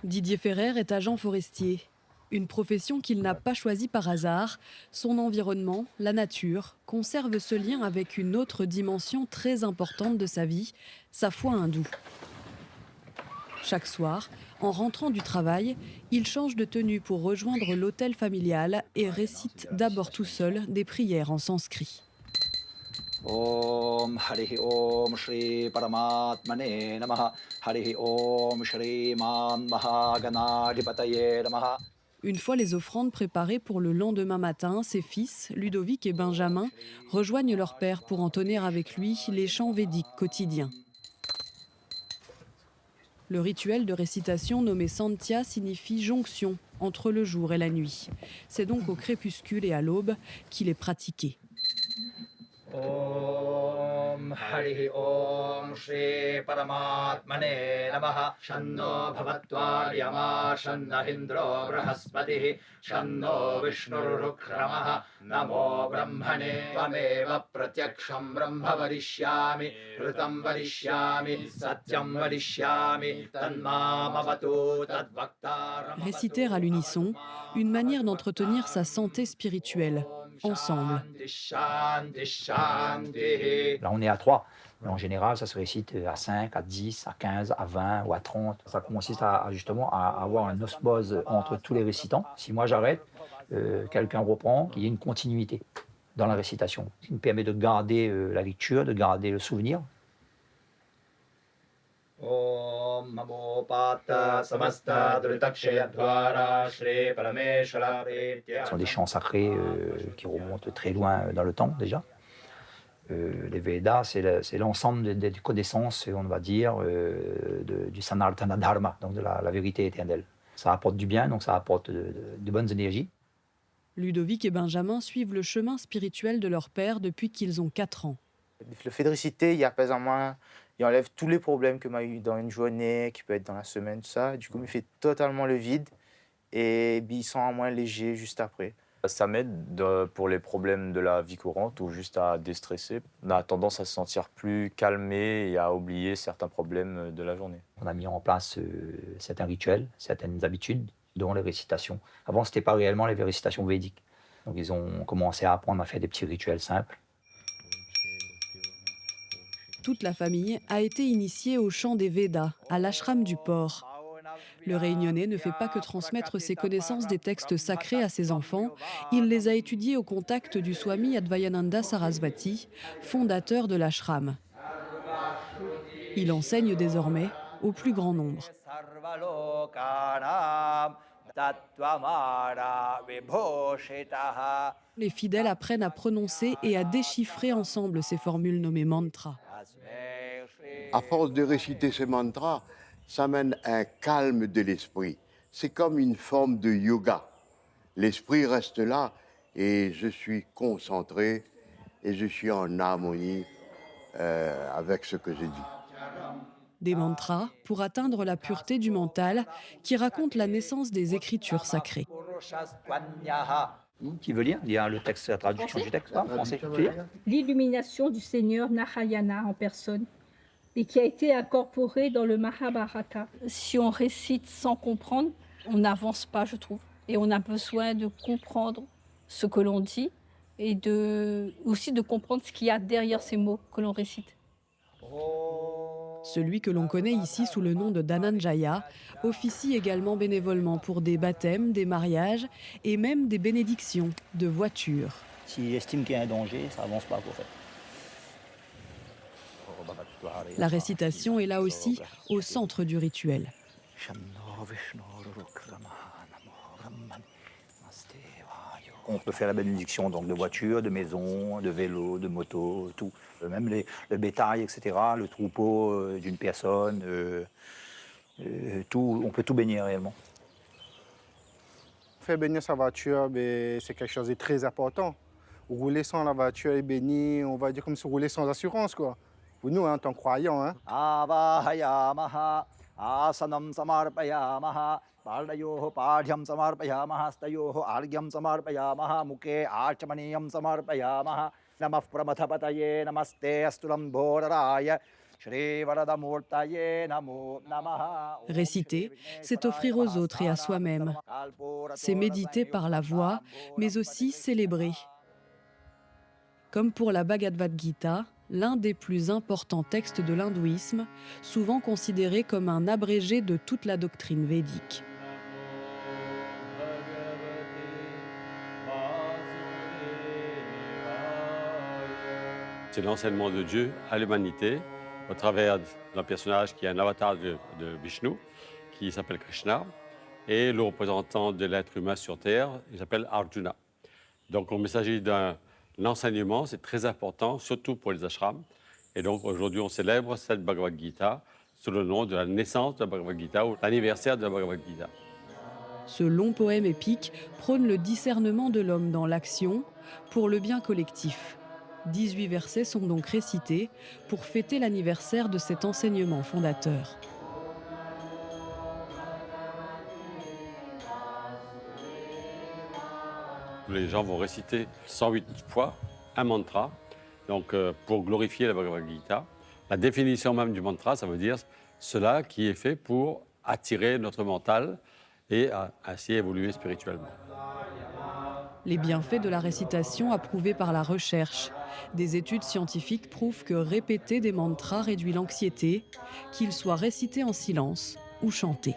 Didier Ferrer est agent forestier. Une profession qu'il n'a pas choisie par hasard. Son environnement, la nature, conserve ce lien avec une autre dimension très importante de sa vie, sa foi hindoue. Chaque soir, en rentrant du travail, il change de tenue pour rejoindre l'autel familial et récite d'abord tout seul des prières en sanskrit. Om Harihi Om Shri Paramatmane Namaha Harihi Om Shri Man Mahaganadhipataye Namaha. Une fois les offrandes préparées pour le lendemain matin, ses fils, Ludovic et Benjamin, rejoignent leur père pour entonner avec lui les chants védiques quotidiens. Le rituel de récitation nommé Santya signifie jonction entre le jour et la nuit. C'est donc au crépuscule et à l'aube qu'il est pratiqué. Om Harihi Om Shri Paramatmane Namaha Shanno Bhavatva Yama Shanna Hindro Brahaspatihi Shanno Vishnurrukramaha Namo Brahmane Tvameva Pratyaksham Brahma Varishyami Rutam Varishyami Satyam Varishyami Tanmamavatu Tadvaktaram. Réciter à l'unisson, une manière d'entretenir sa santé spirituelle, ensemble. Là, on est à 3. Mais en général, ça se récite à 5, à 10, à 15, à 20 ou à 30. Ça consiste justement à avoir une osmose entre tous les récitants. Si moi j'arrête, quelqu'un reprend, qu'il y ait une continuité dans la récitation. Ce qui me permet de garder la lecture, de garder le souvenir. Ce sont des chants sacrés qui remontent très loin dans le temps déjà. Les Védas, c'est l'ensemble des connaissances, on va dire, du Sanatana Dharma, donc de la vérité éternelle. Ça apporte du bien, donc ça apporte de bonnes énergies. Ludovic et Benjamin suivent le chemin spirituel de leur père depuis qu'ils ont 4 ans. Le fait de réciter, il apaise en moi, il enlève tous les problèmes que m'a eu dans une journée, qui peut être dans la semaine, tout ça. Du coup, il me fait totalement le vide et il sent en moins léger juste après. Ça m'aide pour les problèmes de la vie courante ou juste à déstresser. On a tendance à se sentir plus calmé et à oublier certains problèmes de la journée. On a mis en place certains rituels, certaines habitudes, dont les récitations. Avant, ce n'était pas réellement les récitations védiques. Donc, ils ont commencé à apprendre à faire des petits rituels simples. Toute la famille a été initiée au chant des Védas, à l'ashram du port. Le Réunionnais ne fait pas que transmettre ses connaissances des textes sacrés à ses enfants, il les a étudiés au contact du Swami Advayananda Sarasvati, fondateur de l'ashram. Il enseigne désormais au plus grand nombre. Les fidèles apprennent à prononcer et à déchiffrer ensemble ces formules nommées mantras. À force de réciter ces mantras, ça mène un calme de l'esprit. C'est comme une forme de yoga. L'esprit reste là et je suis concentré et je suis en harmonie avec ce que je dis. Des mantras pour atteindre la pureté du mental qui raconte la naissance des écritures sacrées. Qui veut lire? Il y a le texte, la traduction du texte en français. Tu veux lire? L'illumination du Seigneur Narayana en personne et qui a été incorporée dans le Mahabharata. Si on récite sans comprendre, on n'avance pas, je trouve. Et on a besoin de comprendre ce que l'on dit et aussi de comprendre ce qu'il y a derrière ces mots que l'on récite. Celui que l'on connaît ici sous le nom de Dhananjaya officie également bénévolement pour des baptêmes, des mariages et même des bénédictions de voitures. S'il estime qu'il y a un danger, ça avance pas, en fait. La récitation est là aussi au centre du rituel. On peut faire la bénédiction donc, de voitures, de maisons, de vélos, de motos, tout. Même le bétail, etc., le troupeau d'une personne, tout, on peut tout bénir réellement. Faire bénir sa voiture, c'est quelque chose de très important. Rouler sans la voiture est béni, on va dire comme si rouler sans assurance, quoi. Pour nous, en tant que croyants. Hein. Avahayamaha asanam samarpayamaha pardayoho padhyam samarpayamaha stayoho argyam samarpayamaha mukhe archamaniyam samarpayamaha namah pramathapataye namaste astulam bhodharaya Réciter, c'est offrir aux autres et à soi-même. C'est méditer par la voix, mais aussi célébrer. Comme pour la Bhagavad Gita, l'un des plus importants textes de l'hindouisme, souvent considéré comme un abrégé de toute la doctrine védique. C'est l'enseignement de Dieu à l'humanité au travers d'un personnage qui est un avatar de Vishnu, qui s'appelle Krishna, et le représentant de l'être humain sur Terre, il s'appelle Arjuna. Donc il s'agit d'un enseignement, c'est très important, surtout pour les ashrams. Et donc aujourd'hui on célèbre cette Bhagavad Gita sous le nom de la naissance de la Bhagavad Gita ou l'anniversaire de la Bhagavad Gita. Ce long poème épique prône le discernement de l'homme dans l'action pour le bien collectif. 18 versets sont donc récités pour fêter l'anniversaire de cet enseignement fondateur. Les gens vont réciter 108 fois un mantra, donc pour glorifier la Bhagavad Gita. La définition même du mantra, ça veut dire cela qui est fait pour attirer notre mental et ainsi évoluer spirituellement. Les bienfaits de la récitation approuvés par la recherche. Des études scientifiques prouvent que répéter des mantras réduit l'anxiété, qu'ils soient récités en silence ou chantés.